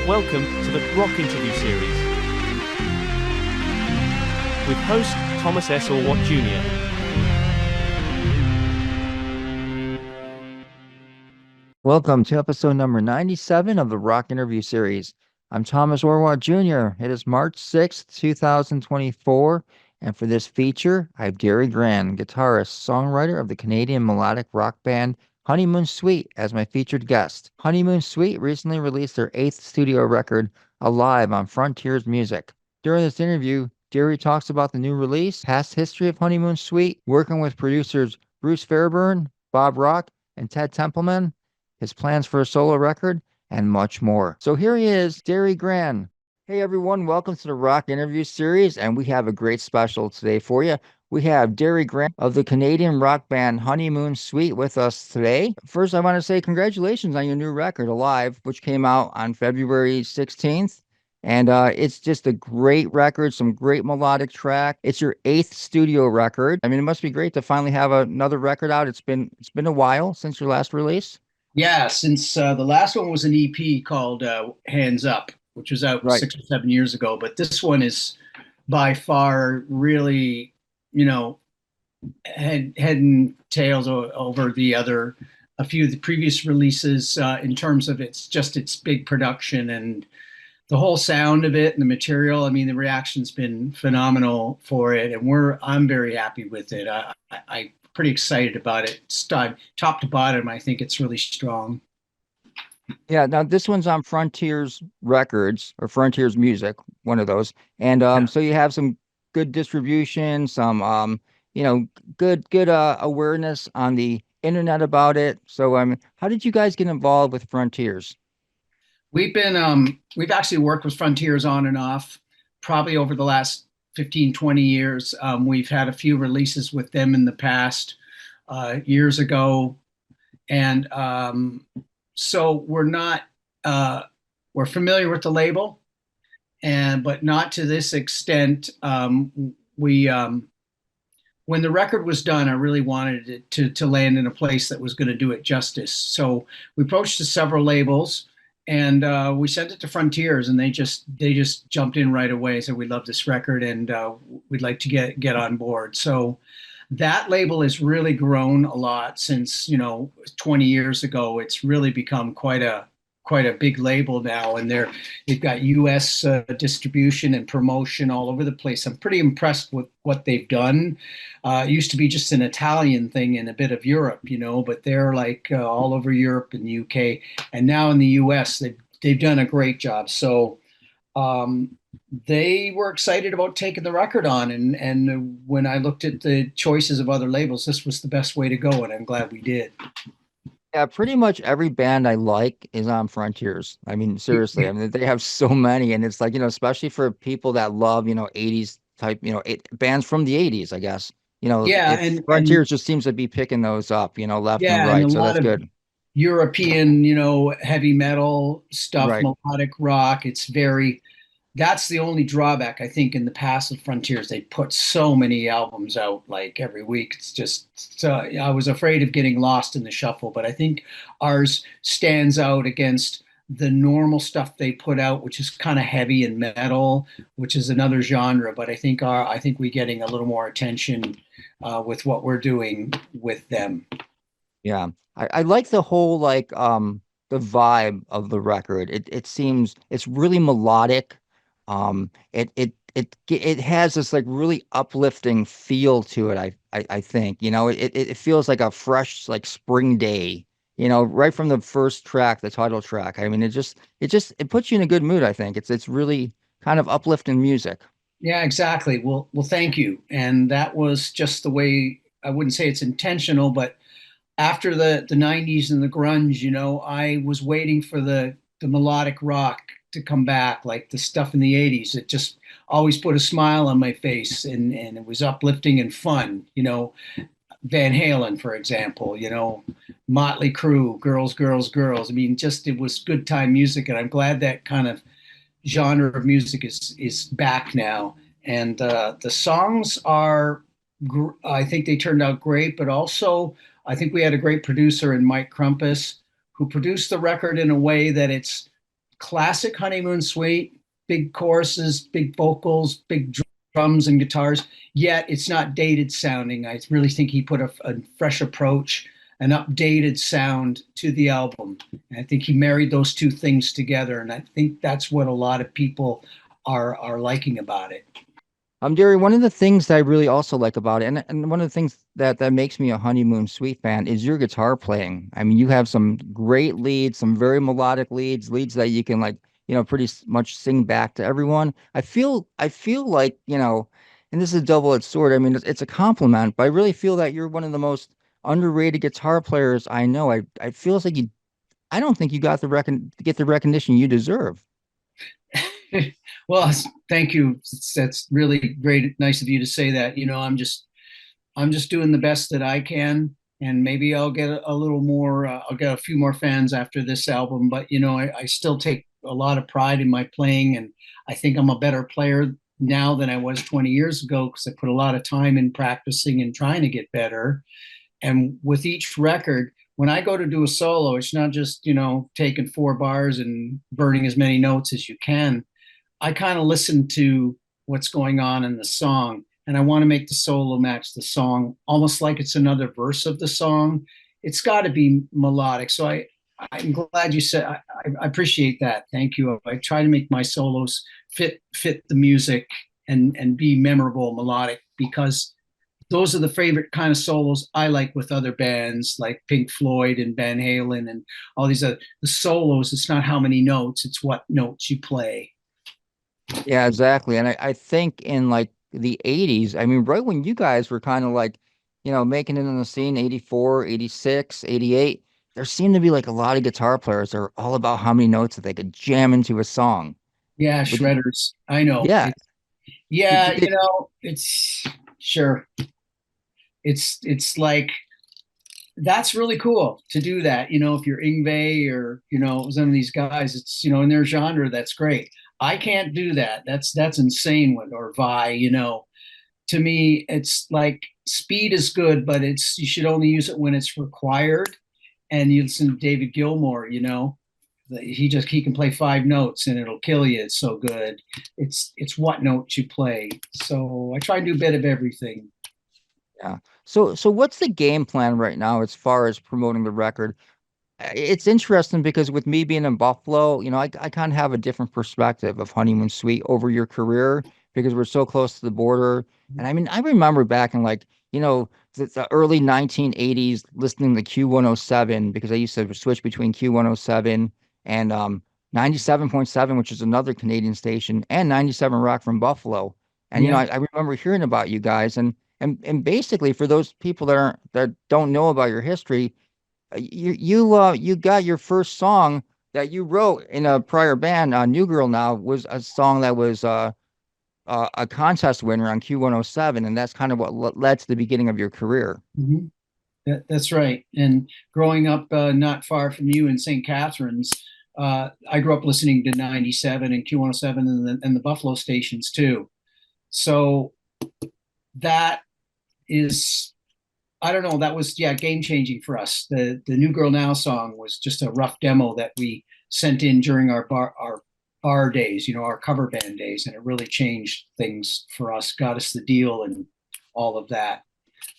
Welcome to the Rock Interview Series with host Thomas S. Orwatt Jr. Welcome to episode number 97 of the Rock Interview Series. I'm Thomas Orwatt Jr. It is March 6th, 2024, and for this feature, I have Derry Grehan, guitarist, songwriter of the Canadian melodic rock band Honeymoon Suite, as my featured guest. Honeymoon Suite recently released their 8th studio record, Alive, on Frontiers Music. During this interview, Derry talks about the new release, past history of Honeymoon Suite, working with producers Bruce Fairbairn, Bob Rock, and Ted Templeman, his plans for a solo record, and much more. So here he is, Derry Grehan. Hey everyone, welcome to the Rock Interview Series, and we have a great special today for you. We have Derry Grehan of the Canadian rock band Honeymoon Suite with us today. First, I want to say congratulations on your new record, Alive, which came out on February 16th. And it's just a great record, some great melodic track. It's your 8th studio record. I mean, it must be great to finally have another record out. It's been a while since your last release. Yeah, since the last one was an EP called Hands Up, which was out Right. 6 or 7 years ago. But this one is by far really, head and tails over a few of the previous releases in terms of its big production and the whole sound of it and the material. I mean, the reaction's been phenomenal for it, and I'm very happy with it. I'm pretty excited about it. Top to bottom, I think it's really strong. Yeah, now this one's on Frontiers Records or Frontiers Music, one of those. And Yeah. so you have some good distribution, some good awareness on the internet about it. So how did you guys get involved with Frontiers? We've actually worked with Frontiers on and off probably over the last 15, 20 years. We've had a few releases with them in the past years ago. And so we're familiar with the label, but not to this extent. When the record was done, I really wanted it to land in a place that was going to do it justice. So we approached several labels, and we sent it to Frontiers, and they just jumped in right away. Said we love this record, and we'd like to get on board. So that label has really grown a lot since 20 years ago. It's really become quite a big label now, and they've got U.S. distribution and promotion all over the place. I'm pretty impressed with what they've done. It used to be just an Italian thing in a bit of Europe, but they're like all over Europe and UK, and now in the U.S. they've done a great job. So they were excited about taking the record on, and when I looked at the choices of other labels, this was the best way to go, and I'm glad we did. Yeah, pretty much every band I like is on Frontiers. I mean, seriously, I mean, they have so many, and it's like, especially for people that love, 80s type, bands from the 80s, I guess. Yeah, If and Frontiers just seems to be picking those up, left and yeah, and a right. So lot that's of good. European, heavy metal stuff, Right. melodic rock. That's the only drawback, I think, in the past of Frontiers. They put so many albums out like every week. It's just, so I was afraid of getting lost in the shuffle, but I think ours stands out against the normal stuff they put out, which is kind of heavy and metal, which is another genre. But I think we're getting a little more attention with what we're doing with them. Yeah. I like the whole the vibe of the record. It seems it's really melodic. It has this like really uplifting feel to it. I think, it feels like a fresh like spring day, right from the first track, the title track. I mean, it puts you in a good mood, I think. It's really kind of uplifting music. Yeah, exactly. Well, thank you. And that was just the way. I wouldn't say it's intentional, but after the 90s and the grunge, I was waiting for the melodic rock to come back, like the stuff in the 80s. It just always put a smile on my face, and it was uplifting and fun. Van Halen, for example, Motley Crue, Girls, Girls, Girls. I mean, just it was good time music, and I'm glad that kind of genre of music is back now. And the songs are, I think they turned out great, but also I think we had a great producer in Mike Crumpus who produced the record in a way that it's classic Honeymoon Suite, big choruses, big vocals, big drums and guitars, yet it's not dated sounding. I really think he put a fresh approach, an updated sound to the album. And I think he married those two things together, and I think that's what a lot of people are liking about it. Derry, one of the things that I really also like about it, and one of the things that makes me a Honeymoon Suite fan is your guitar playing. I mean, you have some great leads, some very melodic leads that you can like, pretty much sing back to everyone. I feel like, and this is a double-edged sword. I mean, it's a compliment, but I really feel that you're one of the most underrated guitar players I know. I feel like I don't think you got get the recognition you deserve. Well, thank you. That's really great. Nice of you to say that. I'm just doing the best that I can, and maybe I'll get a little more. I'll get a few more fans after this album. But I still take a lot of pride in my playing, and I think I'm a better player now than I was 20 years ago because I put a lot of time in practicing and trying to get better. And with each record, when I go to do a solo, it's not just taking 4 bars and burning as many notes as you can. I kind of listen to what's going on in the song, and I want to make the solo match the song, almost like it's another verse of the song. It's got to be melodic. So I'm glad you said. I appreciate that. Thank you. I try to make my solos fit the music and be memorable, melodic, because those are the favorite kind of solos I like with other bands like Pink Floyd and Van Halen and all these other the solos. It's not how many notes; it's what notes you play. Yeah, exactly. And I think in like the 80s, I mean, right when you guys were kind of like, making it in the scene, 84, 86, 88, there seemed to be like a lot of guitar players that are all about how many notes that they could jam into a song. Yeah, Would you, shredders. I know. yeah. Yeah, Did- it's sure. It's like that's really cool to do that. If you're Ingve or some of these guys, it's in their genre, that's great. I can't do that. That's insane. Or Vi, to me, it's like speed is good, but you should only use it when it's required. And you listen to David Gilmour, he can play 5 notes and it'll kill you. It's so good. It's what notes you play. So I try and do a bit of everything. Yeah. So what's the game plan right now as far as promoting the record? It's interesting because with me being in Buffalo, I kind of have a different perspective of Honeymoon Suite over your career because we're so close to the border. And I mean, I remember back in like, the early 1980s listening to Q107 because I used to switch between Q107 and 97.7, which is another Canadian station, and 97 Rock from Buffalo. And Yeah. I remember hearing about you guys and basically for those people that don't know about your history, you got your first song that you wrote in a prior band, New Girl Now, was a song that was a contest winner on Q107, and that's kind of what led to the beginning of your career. Mhm. That's right. And growing up not far from you in St. Catharines, I grew up listening to 97 and Q107 and the Buffalo stations too. So that is, I don't know, that was, yeah, game changing for us. The New Girl Now song was just a rough demo that we sent in during our bar days, our cover band days, and it really changed things for us, got us the deal and all of that.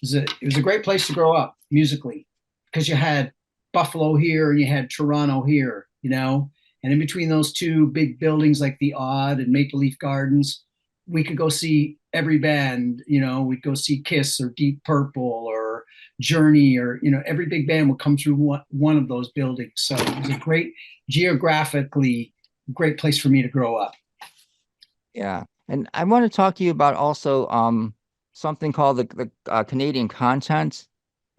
It was a great place to grow up musically because you had Buffalo here and you had Toronto here, and in between those two big buildings like the Odd and Maple Leaf Gardens, we could go see every band. We'd go see Kiss or Deep Purple or Journey, or every big band would come through one of those buildings. So it was a great, geographically great place for me to grow up. Yeah, and I want to talk to you about also something called the Canadian content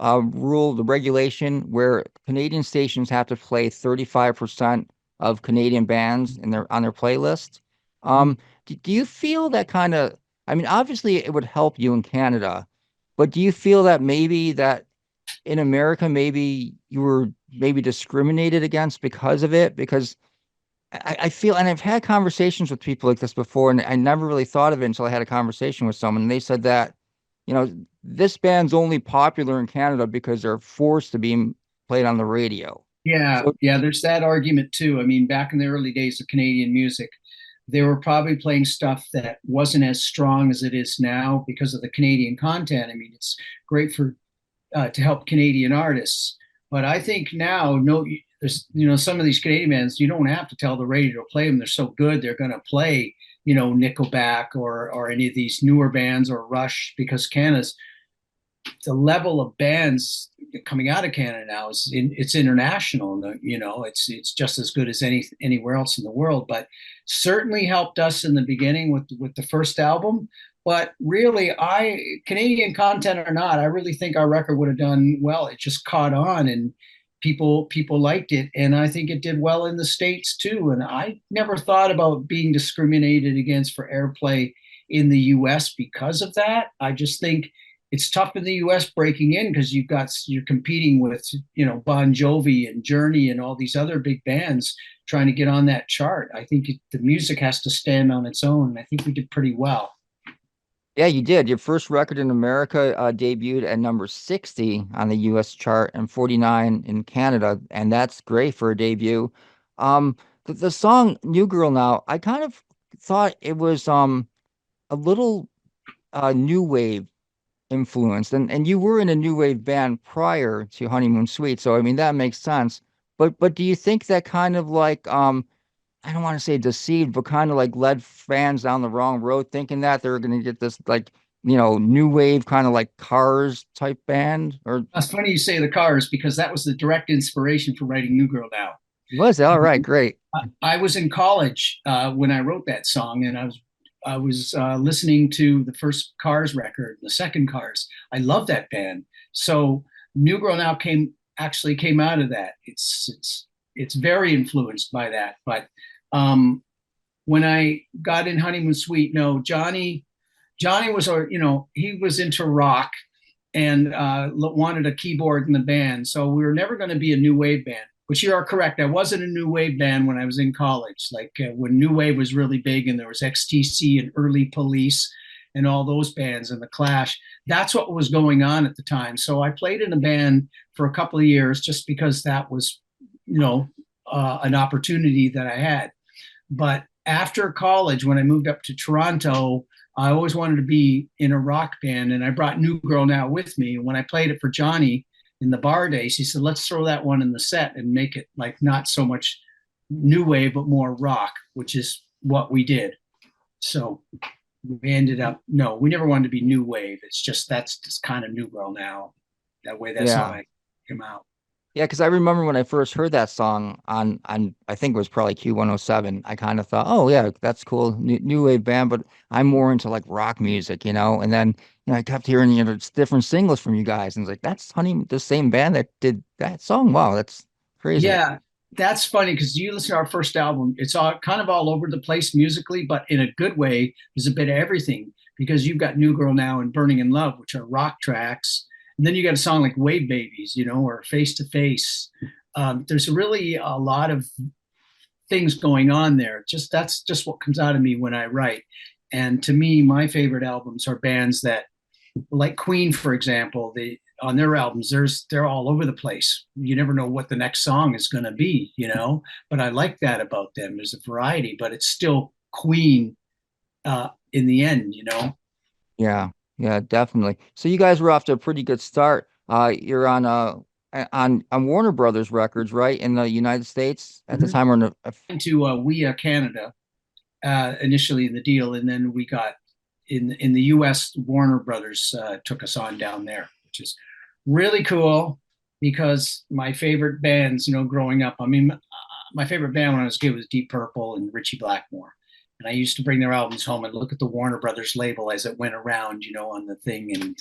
rule, the regulation, where Canadian stations have to play 35% of Canadian bands in on their playlist. Do you feel that kind of, I mean, obviously it would help you in Canada, but do you feel that maybe that in America, maybe you were maybe discriminated against because of it? Because I feel, and I've had conversations with people like this before, and I never really thought of it until I had a conversation with someone. And they said that, this band's only popular in Canada because they're forced to be played on the radio. Yeah, So yeah, there's that argument too. I mean, back in the early days of Canadian music, they were probably playing stuff that wasn't as strong as it is now because of the Canadian content. I mean, it's great for to help Canadian artists, but I think now, no, there's some of these Canadian bands, you don't have to tell the radio to play them. They're so good, they're going to play Nickelback or any of these newer bands or Rush because Canada's the level of bands coming out of Canada now it's international. It's just as good as anywhere else in the world. But certainly helped us in the beginning with the first album. But really, Canadian content or not, I really think our record would have done well. It just caught on and people liked it, and I think it did well in the States too. And I never thought about being discriminated against for airplay in the US because of that. I just think it's tough in the US breaking in because you're competing with Bon Jovi and Journey and all these other big bands trying to get on that chart. I think the music has to stand on its own. I think we did pretty well. yeah, you did. Your first record in America debuted at number 60 on the US chart and 49 in Canada, and that's great for a debut. The song New Girl Now, I kind of thought it was a little new wave influenced, and you were in a new wave band prior to Honeymoon Suite, so I mean that makes sense. But do you think that kind of like I don't want to say deceived, but kind of like led fans down the wrong road, thinking that they were going to get this like new wave kind of like Cars type band? Or It's funny you say the Cars because that was the direct inspiration for writing New Girl Now. was it? All right, great. I was in college when I wrote that song, and I was listening to the first Cars record, the second Cars. I love that band. So New Girl Now actually came out of that. It's very influenced by that. But when I got in Honeymoon Suite, no, Johnny was, he was into rock and wanted a keyboard in the band. So we were never going to be a new wave band. But you are correct. I wasn't a new wave band when I was in college. Like when new wave was really big, and there was XTC and Early Police and all those bands and the Clash. That's what was going on at the time. So I played in a band for a couple of years just because that was, an opportunity that I had. But after college, when I moved up to Toronto, I always wanted to be in a rock band, and I brought New Girl Now with me. And when I played it for Johnny in the bar days, he said, let's throw that one in the set and make it like not so much new wave, but more rock, which is what we did. So we ended up, no, we never wanted to be new wave. It's just, that's just kind of New Girl Now. That way, that's how Yeah. I came out. Yeah, because I remember when I first heard that song on I think it was probably Q107, I kind of thought, oh yeah, that's cool, new wave band, but I'm more into like rock music, and then I kept hearing it's different singles from you guys, and it's like that's the same band that did that song. Wow, that's crazy. Yeah, that's funny because you listen to our first album, it's all kind of all over the place musically, but in a good way. There's a bit of everything because you've got New Girl Now and Burning in Love, which are rock tracks. And then you got a song like Wave Babies, or Face to Face. There's really a lot of things going on there. That's just what comes out of me when I write. And to me, my favorite albums are bands that, like Queen, for example, on their albums, they're all over the place. You never know what the next song is going to be, But I like that about them. There's a variety, but it's still Queen in the end. Yeah, yeah, definitely. So you guys were off to a pretty good start. You're on Warner Brothers Records, right, in the United States at the Mhm. time, or Into WIA Canada initially in the deal, and then we got in the U.S. Warner Brothers took us on down there, which is really cool because my favorite bands, growing up. I mean, my favorite band when I was a kid was Deep Purple and Ritchie Blackmore, and I used to bring their albums home and look at the Warner Brothers label as it went around, on the thing, and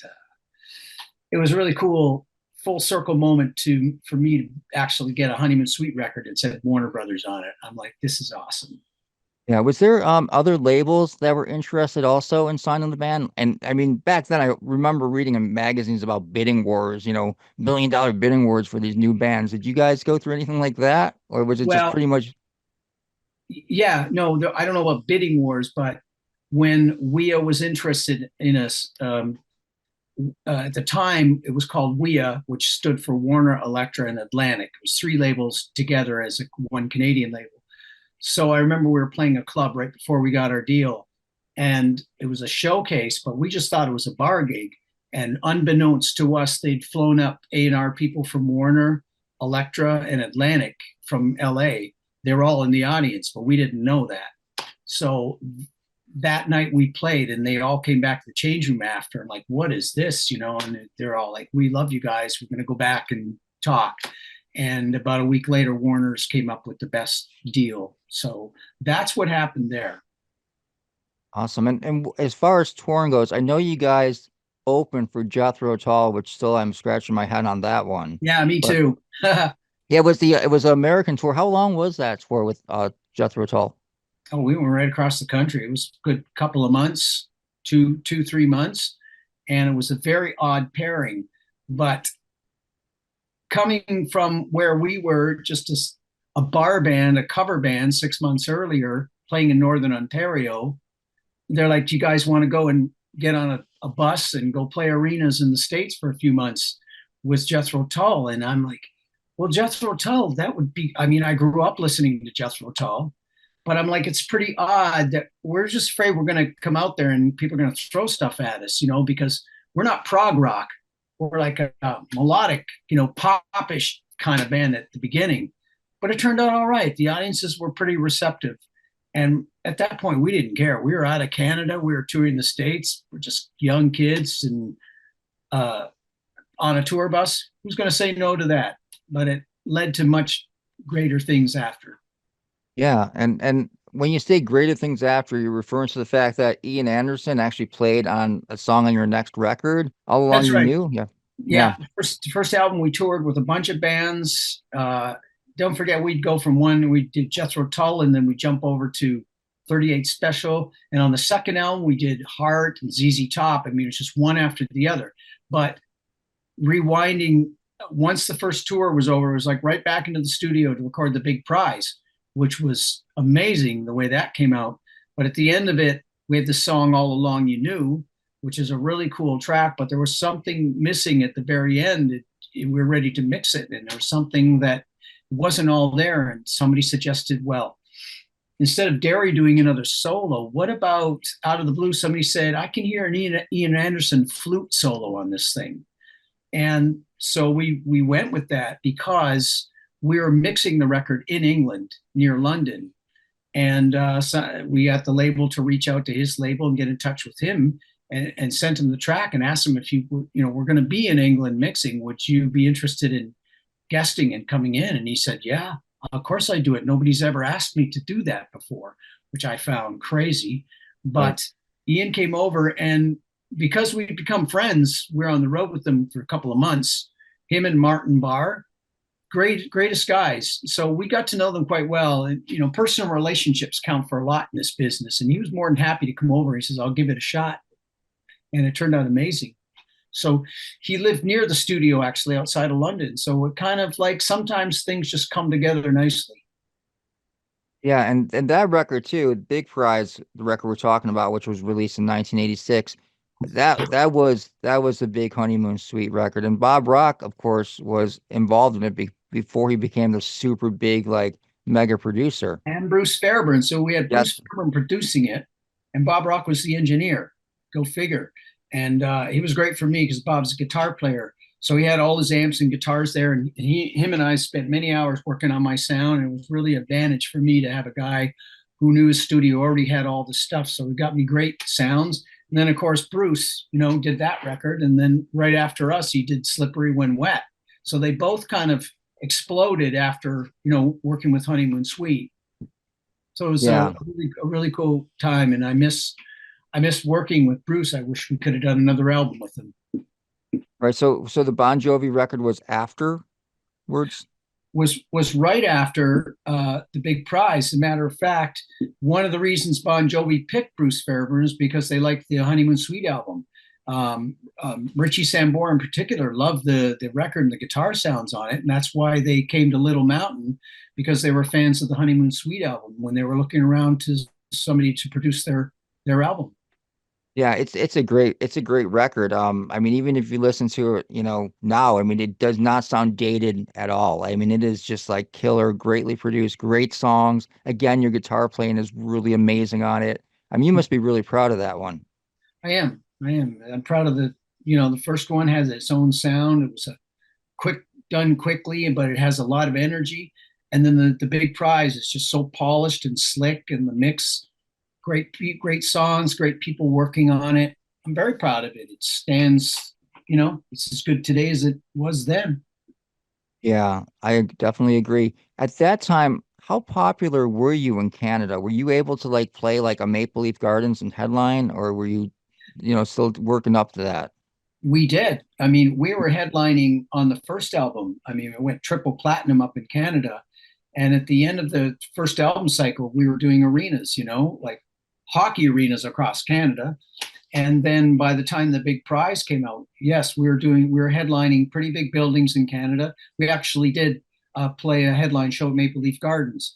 it was really cool. Full circle moment for me to actually get a Honeymoon Suite record that said Warner Brothers on it. I'm like, this is awesome. yeah, was there other labels that were interested also in signing the band? And I mean, back then I remember reading in magazines about bidding wars, $1 million bidding wars for these new bands. Did you guys go through anything like that, or was it just Well, pretty much? yeah, no, I don't know about bidding wars, but when WIA was interested in us, at the time it was called WEA, which stood for Warner, Elektra, and Atlantic. It was three labels together as one Canadian label. So I remember we were playing a club right before we got our deal, and it was a showcase, but we just thought it was a bar gig. And unbeknownst to us, they'd flown up A&R people from Warner, Elektra, and Atlantic from LA. They were all in the audience, but we didn't know that. So that night we played, and they all came back to the change room after, and like, what is this? And they're all like, we love you guys. We're going to go back and talk. And about a week later, Warner's came up with the best deal. So that's what happened there. Awesome. And as far as touring goes, I know you guys opened for Jethro Tull, which still I'm scratching my head on that one. Yeah, me too. Yeah, it was an American tour. How long was that tour with Jethro Tull? Oh, we went right across the country. It was a good couple of months, 3 months. And it was a very odd pairing. But coming from where we were, just a bar band, a cover band 6 months earlier, playing in Northern Ontario, they're like, do you guys want to go and get on a bus and go play arenas in the States for a few months with Jethro Tull? And I'm like, well, Jethro Tull, that would be, I mean, I grew up listening to Jethro Tull, but I'm like, it's pretty odd that we're just afraid we're going to come out there and people are going to throw stuff at us, because we're not prog rock. We're like a melodic, popish kind of band at the beginning. But it turned out all right. The audiences were pretty receptive. And at that point, we didn't care. We were out of Canada. We were touring the States. We're just young kids and on a tour bus. Who's going to say no to that? But it led to much greater things after. Yeah, and when you say greater things after, you're referring to the fact that Ian Anderson actually played on a song on your next record all along. That's you right. knew? Yeah. The first album we toured with a bunch of bands. Don't forget, we'd go from one, we did Jethro Tull, and then we jump over to 38 Special. And on the second album, we did Heart and ZZ Top. I mean, it's just one after the other. But rewinding, once the first tour was over, it was like right back into the studio to record The Big Prize, which was amazing the way that came out. But at the end of it, we had the song All Along You Knew, which is a really cool track, but there was something missing at the very end. We were ready to mix it, and there was something that wasn't all there. And somebody suggested, well, instead of Derry doing another solo, what about out of the blue? Somebody said, I can hear an Ian Anderson flute solo on this thing. And so we went with that because we were mixing the record in England near London. And so we got the label to reach out to his label and get in touch with him and sent him the track and asked him if we're going to be in England mixing. Would you be interested in guesting and coming in? And he said, yeah, of course I do it. Nobody's ever asked me to do that before, which I found crazy. But Ian came over, and because we'd become friends, we were on the road with them for a couple of months, him and Martin Barr, greatest guys. So we got to know them quite well. And, personal relationships count for a lot in this business. And he was more than happy to come over. He says, I'll give it a shot. And it turned out amazing. So he lived near the studio, actually, outside of London. So it kind of like sometimes things just come together nicely. Yeah, and that record too, Big Prize, the record we're talking about, which was released in 1986, that was a big Honeymoon Suite record. And Bob Rock, of course, was involved in it before he became the super big, like, mega producer. And Bruce Fairbairn. So we had Bruce Fairbairn producing it, and Bob Rock was the engineer. Go figure. And he was great for me because Bob's a guitar player. So he had all his amps and guitars there, and him and I spent many hours working on my sound. And it was really an advantage for me to have a guy who knew his studio, already had all the stuff. So he got me great sounds. And then, of course, Bruce, did that record. And then right after us, he did Slippery When Wet. So they both kind of exploded after, working with Honeymoon Suite. So it was a really cool time. And I miss working with Bruce. I wish we could have done another album with him. Right. So the Bon Jovi record was afterwards? Was right after The Big Prize. As a matter of fact, one of the reasons Bon Jovi picked Bruce Fairbairn is because they liked the Honeymoon Suite album. Richie Sambora in particular loved the record and the guitar sounds on it. And that's why they came to Little Mountain, because they were fans of the Honeymoon Suite album when they were looking around to somebody to produce their album. Yeah, it's a great record. I mean, even if you listen to it, now, I mean, it does not sound dated at all. I mean, it is just like killer, greatly produced, great songs. Again, your guitar playing is really amazing on it. I mean, you must be really proud of that one. I am. I am. I'm proud of the first one has its own sound. It was a done quickly, but it has a lot of energy. And then the big prize is just so polished and slick, and the mix, great songs, great people working on it. I'm very proud of it. It stands, it's as good today as it was then. Yeah, I definitely agree. At that time, how popular were you in Canada? Were you able to like play like a Maple Leaf Gardens and headline, or were you, still working up to that? We did. I mean, we were headlining on the first album. I mean, it went triple platinum up in Canada. And at the end of the first album cycle, we were doing arenas, like hockey arenas across Canada. And then by the time the big prize came out, yes, we were headlining pretty big buildings in Canada. We actually did play a headline show at Maple Leaf Gardens,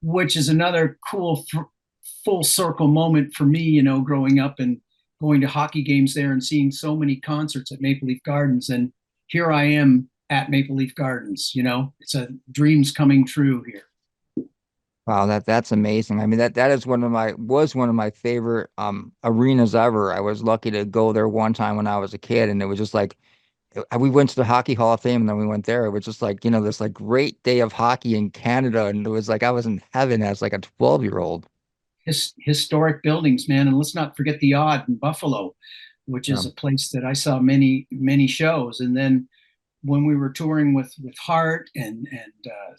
which is another cool full circle moment for me, growing up and going to hockey games there and seeing so many concerts at Maple Leaf Gardens. And here I am at Maple Leaf Gardens, it's a dreams coming true here. Wow, that's amazing. I mean, that is one of my favorite arenas ever. I was lucky to go there one time when I was a kid, and it was just like we went to the Hockey Hall of Fame and then we went there. It was just like, this like great day of hockey in Canada, and it was like I was in heaven as like a 12-year-old. Historic buildings, man. And let's not forget the Odd in Buffalo, which is a place that I saw many shows. And then when we were touring with Heart and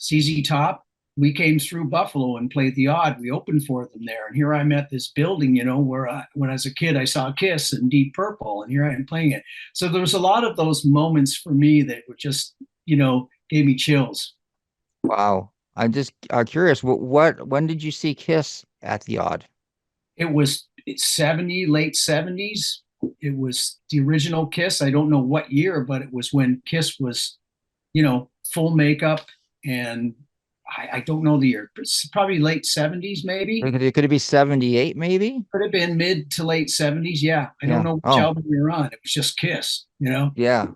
ZZ Top, we came through Buffalo and played the Odd. We opened for them there, and here I'm at this building, where when I was a kid I saw Kiss and Deep Purple, and here I am playing it. So there was a lot of those moments for me that were just, gave me chills. Wow. I'm just curious, when did you see Kiss at the Odd? It's late 70s. It was the original Kiss. I don't know what year, but it was when Kiss was, full makeup, and I don't know the year. It's probably late 70s, maybe. Could it be 78, maybe? Could have been mid to late 70s. Yeah. I don't Yeah. know which Oh, album we were on. It was just Kiss. yeah.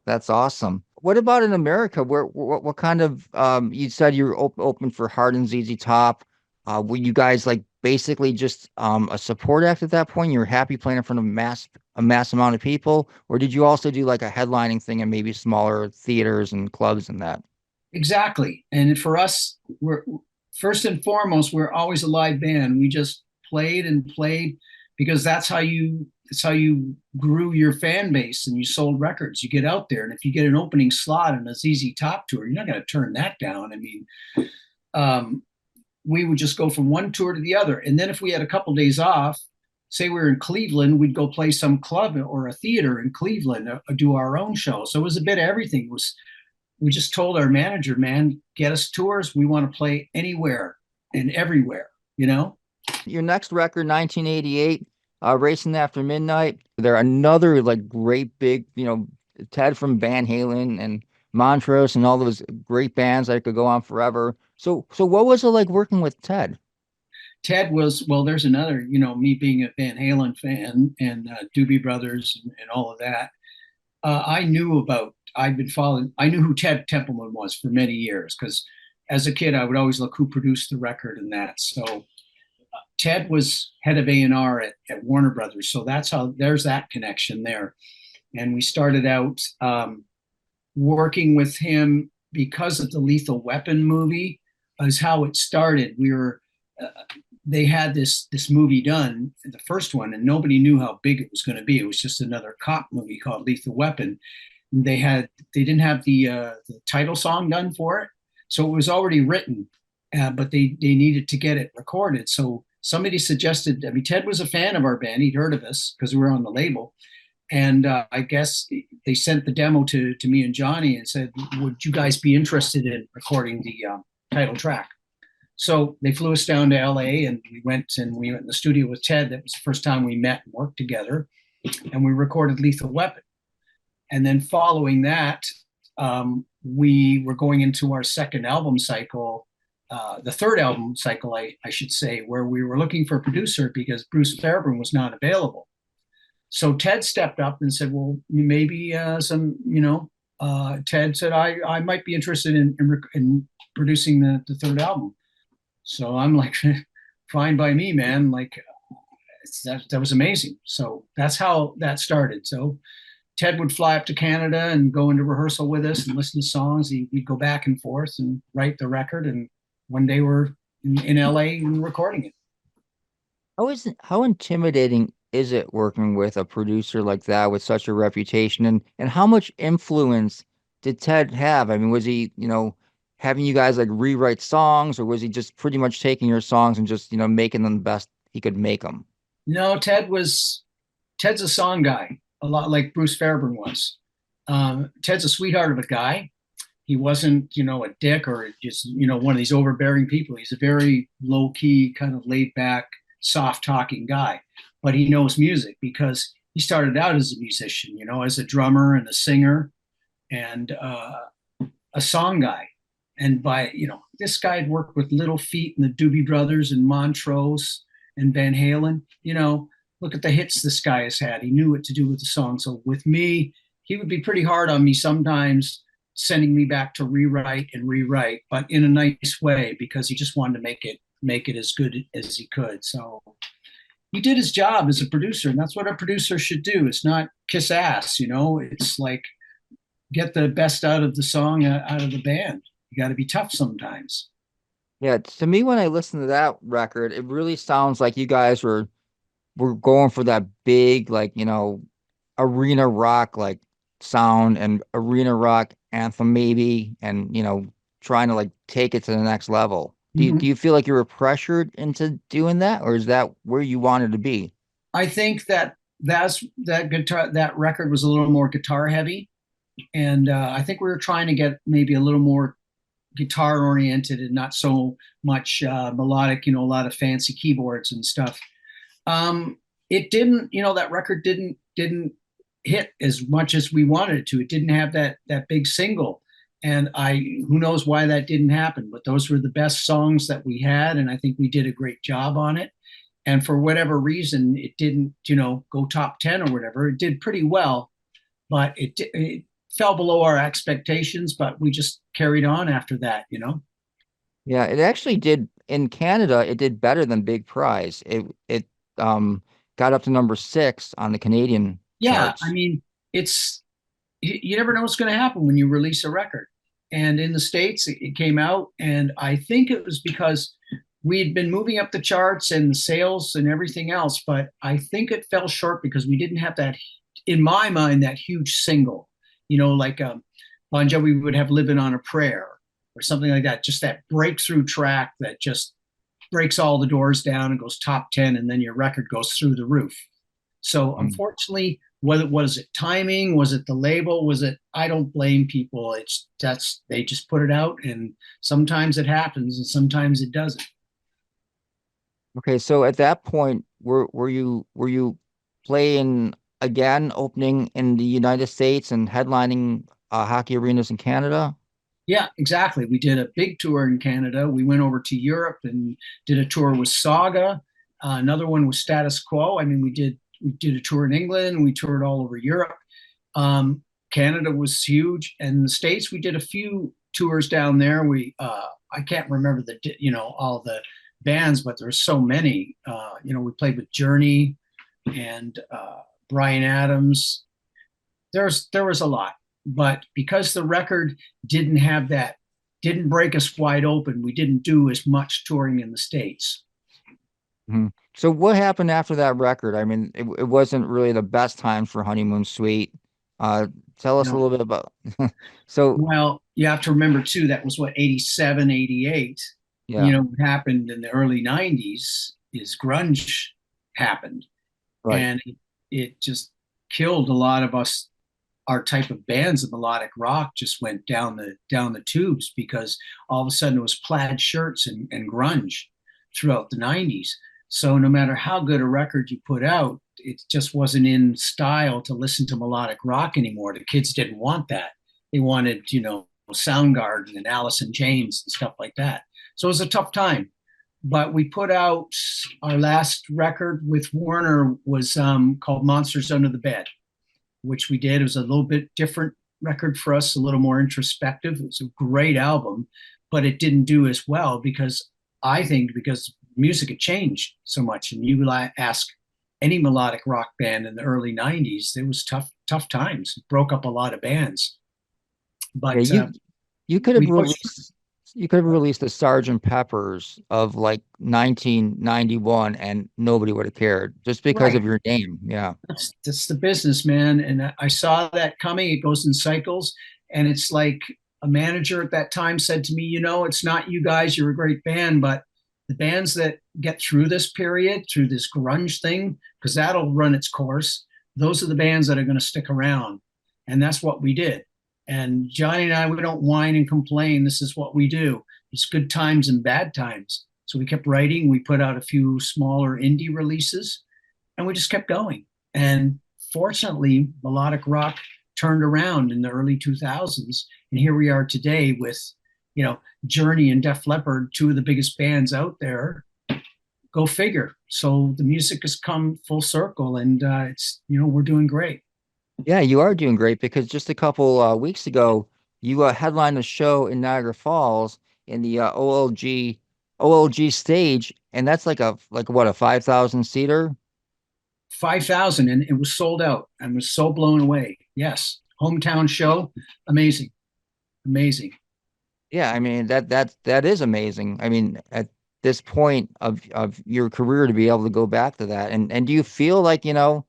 That's awesome. What about in America? What kind of you said you were open for Hard and ZZ Top. Were you guys like basically just a support act at that point? You were happy playing in front of a mass amount of people, or did you also do like a headlining thing in maybe smaller theaters and clubs and that? Exactly. And for us, we're first and foremost, we're always a live band. We just played and played because that's how you grew your fan base and you sold records. You get out there, and if you get an opening slot in a ZZ Top tour, you're not going to turn that down. I mean, we would just go from one tour to the other, and then if we had a couple days off, say we were in Cleveland, we'd go play some club or a theater in Cleveland, or do our own show. So it was a bit of everything. We just told our manager, man, get us tours. We want to play anywhere and everywhere. Your next record, 1988, Racing After Midnight. They're another like great big, Ted from Van Halen and Montrose and all those great bands that could go on forever. So what was it like working with Ted? Ted was, well, there's another, me being a Van Halen fan and Doobie Brothers and all of that. I knew who Ted Templeman was for many years because as a kid, I would always look who produced the record and that. So Ted was head of A&R at Warner Brothers. So there's that connection there. And we started out working with him because of the Lethal Weapon movie is how it started. They had this movie done, the first one, and nobody knew how big it was going to be. It was just another cop movie called Lethal Weapon. They didn't have the title song done for it, so it was already written, but they needed to get it recorded. So somebody suggested. I mean, Ted was a fan of our band; he'd heard of us because we were on the label, and I guess they sent the demo to me and Johnny and said, "Would you guys be interested in recording the title track?" So they flew us down to LA, and we went in the studio with Ted. That was the first time we met and worked together, and we recorded Lethal Weapon. And then following that, we were going into our second album cycle, the third album cycle, I should say, where we were looking for a producer because Bruce Fairbairn was not available. So Ted stepped up and said, well, maybe Ted said, I might be interested in producing the third album. So I'm like, fine by me, man. Like that was amazing. So that's how that started. So Ted would fly up to Canada and go into rehearsal with us and listen to songs. We'd go back and forth and write the record. And one day we're in LA and recording it. How intimidating is it working with a producer like that with such a reputation, and how much influence did Ted have? I mean, was he, having you guys like rewrite songs, or was he just pretty much taking your songs and just, making them the best he could make them? No, Ted's a song guy, a lot like Bruce Fairbairn was. Ted's a sweetheart of a guy. He wasn't, a dick or just, one of these overbearing people. He's a very low key, kind of laid back, soft talking guy, but he knows music because he started out as a musician, as a drummer and a singer and a song guy. And this guy had worked with Little Feat and the Doobie Brothers and Montrose and Van Halen. Look at the hits this guy has had. He knew what to do with the song. So with me, he would be pretty hard on me sometimes, sending me back to rewrite, but in a nice way because he just wanted to make it as good as he could. So he did his job as a producer, and that's what a producer should do. It's not kiss ass, it's like get the best out of the song, out of the band. You got to be tough sometimes. Yeah, to me, when I listen to that record, it really sounds like you guys were going for that big, like, arena rock like sound and arena rock anthem maybe, and trying to like take it to the next level. Do you feel like you were pressured into doing that, or is that where you wanted to be? I think that that record was a little more guitar heavy, and I think we were trying to get maybe a little more guitar oriented and not so much melodic. A lot of fancy keyboards and stuff. It didn't, that record didn't hit as much as we wanted it to. It didn't have that big single. And who knows why that didn't happen, but those were the best songs that we had. And I think we did a great job on it. And for whatever reason, it didn't, go top 10 or whatever. It did pretty well, but it fell below our expectations, but we just carried on after that. Yeah, it actually did in Canada. It did better than Big Prize. It got up to number 6 on the Canadian charts. I mean, you never know what's going to happen when you release a record. And in the States, it came out, and I think it was because we'd been moving up the charts and the sales and everything else, but I think it fell short because we didn't have that, in my mind, that huge single, like Bon Jovi would have Living on a Prayer or something like that, just that breakthrough track that just breaks all the doors down and goes top 10, and then your record goes through the roof. So unfortunately, was it timing? Was it the label? I don't blame people. They just put it out, and sometimes it happens and sometimes it doesn't. Okay, so at that point, were you playing again, opening in the United States and headlining hockey arenas in Canada? Yeah, exactly. We did a big tour in Canada. We went over to Europe and did a tour with Saga. Another one was Status Quo. I mean, we did a tour in England. We toured all over Europe. Canada was huge, and the States, we did a few tours down there. I can't remember all the bands, but there's so many. We played with Journey and Bryan Adams. There was a lot, but because the record didn't break us wide open, we didn't do as much touring in the States. Mm-hmm. So what happened after that record? I mean, it wasn't really the best time for Honeymoon Suite. Tell us a little bit about. Well, you have to remember too, that was what, 87, 88. Yeah. What happened in the early 90s is grunge happened. Right. And it just killed a lot of us. Our type of bands of melodic rock just went down the tubes because all of a sudden it was plaid shirts and grunge throughout the 90s. So no matter how good a record you put out, it just wasn't in style to listen to melodic rock anymore. The kids didn't want that. They wanted, Soundgarden and Alice in Chains and stuff like that. So it was a tough time. but we put out our last record with Warner was called Monsters Under the Bed, which we did. It was a little bit different record for us, a little more introspective. It was a great album, but it didn't do as well because I think because music had changed so much. And you ask any melodic rock band in the early 90s, there was tough times. It broke up a lot of bands. Yeah, But you could have we pushed. released the Sergeant Pepper's of like 1991 and nobody would have cared just because Right. of your name. Yeah. That's the business, man. And I saw that coming. It goes in cycles. And it's like a manager at that time said to me, it's not you guys, you're a great band, but the bands that get through this period, through this grunge thing, because that'll run its course, those are the bands that are going to stick around. And that's what we did. And Johnny and I, we don't whine and complain. This is what we do. It's good times and bad times. So we kept writing. We put out a few smaller indie releases and we just kept going. And fortunately, melodic rock turned around in the early 2000s. And here we are today with, Journey and Def Leppard, two of the biggest bands out there. Go figure. So the music has come full circle and we're doing great. Yeah, you are doing great because just a couple weeks ago, you headlined a show in Niagara Falls in the OLG stage, and that's like what, a 5,000 seater? 5,000 and it was sold out. I was so blown away. Yes. Hometown show. Amazing. Amazing. Yeah, I mean that is amazing. I mean, at this point of your career to be able to go back to that, and do you feel like you're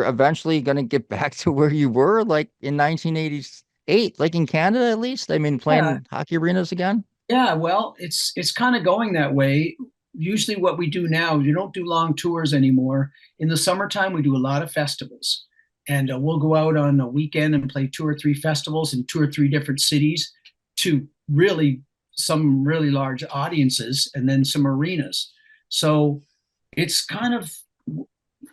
eventually gonna get back to where you were like in 1988, like in Canada at least? I mean, Yeah. playing hockey arenas again? Yeah. Well, it's kind of going that way. Usually what we do now, you don't do long tours anymore. In the summertime, we do a lot of festivals. And we'll go out on a weekend and play two or three festivals in two or three different cities to really some really large audiences and then some arenas. So it's kind of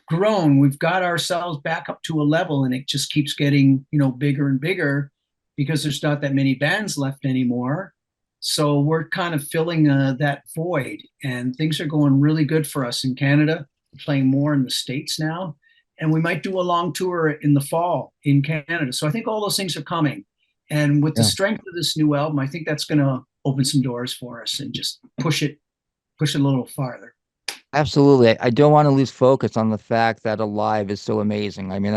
grown. We've got ourselves back up to a level and it just keeps getting, bigger and bigger because there's not that many bands left anymore. So we're kind of filling that void and things are going really good for us in Canada, playing more in the States now. And we might do a long tour in the fall in Canada. So I think all those things are coming. And with the Yeah. strength of this new album, I think that's going to open some doors for us and just push it a little farther. Absolutely. I don't want to lose focus on the fact that Alive is so amazing. I mean,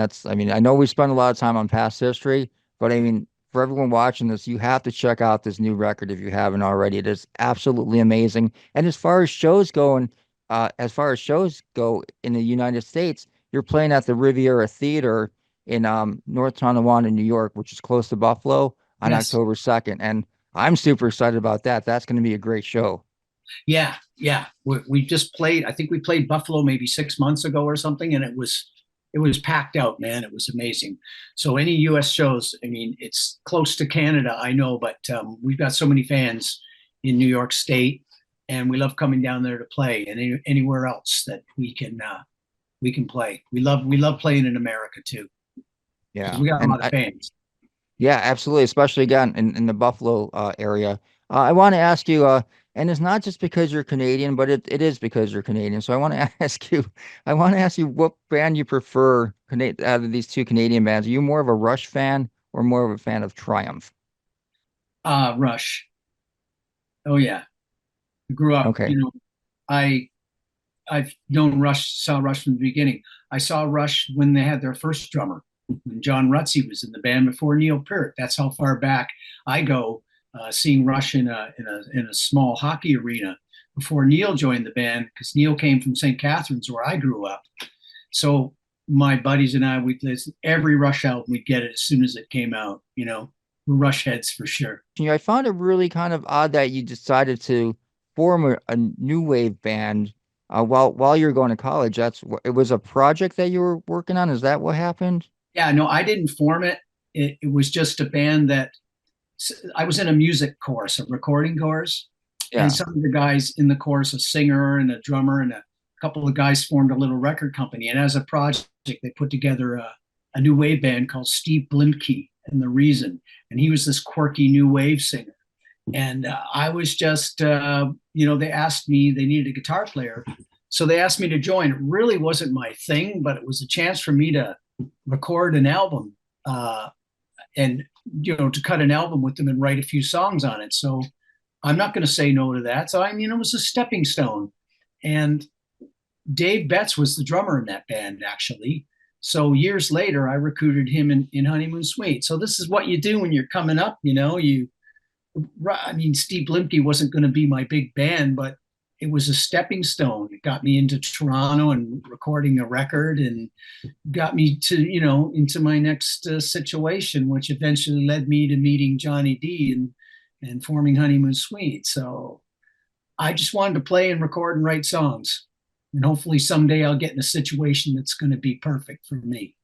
I know we spent a lot of time on past history, but I mean, for everyone watching this, you have to check out this new record if you haven't already. It is absolutely amazing. And as far as shows go in the United States, you're playing at the Riviera Theater in North Tonawanda, New York, which is close to Buffalo on Yes. October 2nd. And I'm super excited about that. That's going to be a great show. Yeah. Yeah. We just played, I think we played Buffalo maybe 6 months ago or something. And it was packed out, man. It was amazing. So any US shows, I mean, it's close to Canada, I know, but we've got so many fans in New York State and we love coming down there to play and anywhere else that we can play. We love playing in America too because Yeah. we got a And lot of fans. yeah, absolutely. Especially again in the Buffalo area. I want to ask you, and it's not just because you're Canadian, but it is because you're Canadian. So I want to ask you what band you prefer out of these two Canadian bands. Are you more of a Rush fan or more of a fan of Triumph? Rush. Oh yeah. I grew up, Okay. I I've known saw Rush from the beginning. I saw Rush when they had their first drummer, when John Rutsey was in the band before Neil Peart. That's how far back I go, seeing Rush in a small hockey arena before Neil joined the band, because Neil came from St. Catharines where I grew up. So my buddies and I, we'd listen every Rush album. We'd get it as soon as it came out. We're Rush heads for sure. I found it really kind of odd that you decided to form a new wave band while you were going to college. It was a project that you were working on. Is that what happened? Yeah, no, I didn't form it. It was just a band that I was in a music course, a recording course, and Yeah. some of the guys in the course, a singer and a drummer, and a couple of guys formed a little record company. And as a project, they put together a new wave band called Steve Blimke and the Reason. And he was this quirky new wave singer. And I was just, they asked me, they needed a guitar player. So they asked me to join. It really wasn't my thing, but it was a chance for me to record an album and, to cut an album with them and write a few songs on it. So I'm not going to say no to that. So, it was a stepping stone. And Dave Betts was the drummer in that band, actually. So years later, I recruited him in Honeymoon Suite. So this is what you do when you're coming up, Steve Limke wasn't going to be my big band, but it was a stepping stone. It got me into Toronto and recording a record and got me to, into my next situation, which eventually led me to meeting Johnny D and forming Honeymoon Suite. So I just wanted to play and record and write songs. And hopefully someday I'll get in a situation that's going to be perfect for me.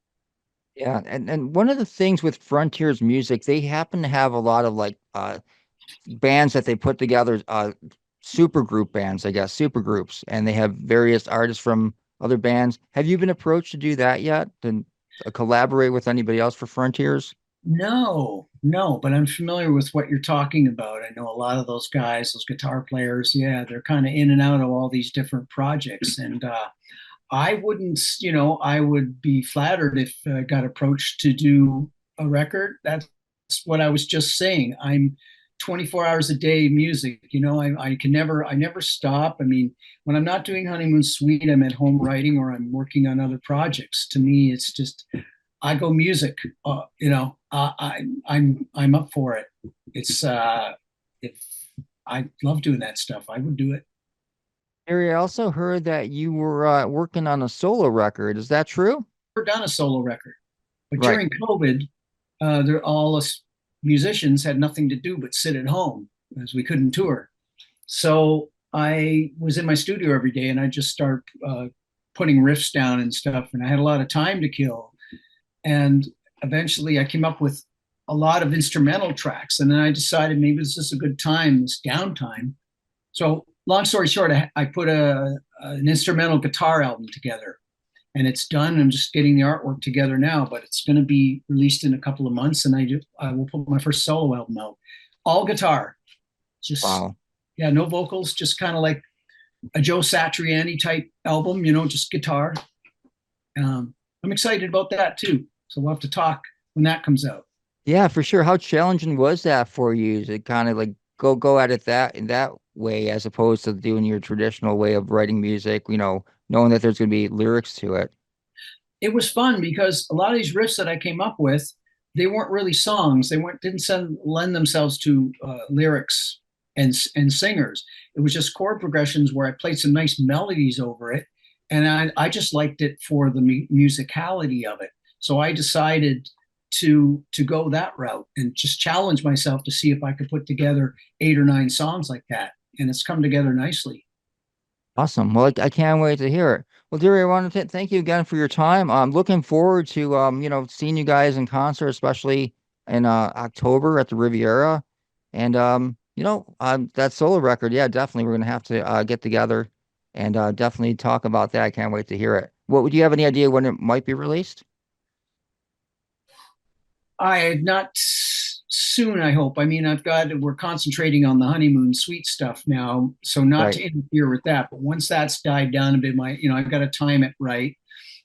Yeah, and one of the things with Frontiers music, they happen to have a lot of like bands that they put together, super group bands, I guess, super groups, and they have various artists from other bands. Have you been approached to do that yet? And collaborate with anybody else for Frontiers? No, but I'm familiar with what you're talking about. I know a lot of those guys, those guitar players. Yeah, they're kind of in and out of all these different projects. And I wouldn't, I would be flattered if I got approached to do a record. That's what I was just saying. I'm 24 hours a day music. I never stop. When I'm not doing Honeymoon Suite, I'm at home writing or I'm working on other projects. To me, it's just I go music. I'm up for it. It's if I love doing that stuff, I would do it. Harry, I also heard that you were working on a solo record. Is that true? Never done a solo record, but Right. during COVID, all us musicians had nothing to do but sit at home as we couldn't tour. So I was in my studio every day and I just start putting riffs down and stuff. And I had a lot of time to kill. And eventually I came up with a lot of instrumental tracks. And then I decided maybe this is a good time, this downtime. So long story short, I put an instrumental guitar album together and it's done. I'm just getting the artwork together now, but it's going to be released in a couple of months. And I will put my first solo album out, all guitar, just, Wow. yeah, no vocals, just kind of like a Joe Satriani type album, just guitar. I'm excited about that too. So we'll have to talk when that comes out. Yeah, for sure. How challenging was that for you to kind of like go at it that in that way as opposed to doing your traditional way of writing music, knowing that there's going to be lyrics to it? It was fun because a lot of these riffs that I came up with, they weren't really songs. They didn't lend themselves to lyrics and singers. It was just chord progressions where I played some nice melodies over it, and I just liked it for the musicality of it. So I decided to go that route and just challenge myself to see if I could put together 8 or 9 songs like that, and it's come together nicely. Awesome. Well, I can't wait to hear it. Well, Derry, I want to thank you again for your time. I'm looking forward to seeing you guys in concert, especially in October at the Riviera. And that solo record, yeah, definitely we're gonna have to get together and definitely talk about that. I can't wait to hear it. Would you have any idea when it might be released? Not soon, I hope. We're concentrating on the Honeymoon Suite stuff now, so not Right. to interfere with that. But once that's died down a bit, I've got to time it right.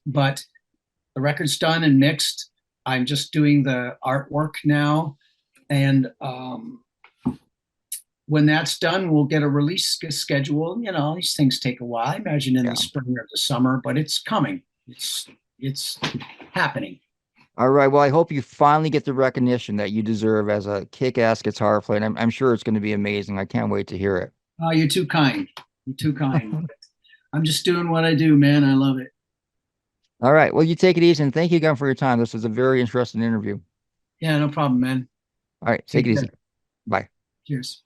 But the record's done and mixed. I'm just doing the artwork now. And when that's done, we'll get a release schedule. These things take a while. I imagine in Yeah. the spring or the summer, but it's coming. It's happening. All right. Well, I hope you finally get the recognition that you deserve as a kick-ass guitar player. And I'm sure it's going to be amazing. I can't wait to hear it. Oh, you're too kind. You're too kind. I'm just doing what I do, man. I love it. All right. Well, you take it easy and thank you again for your time. This was a very interesting interview. Yeah, no problem, man. All right. Take it easy. Care. Bye. Cheers.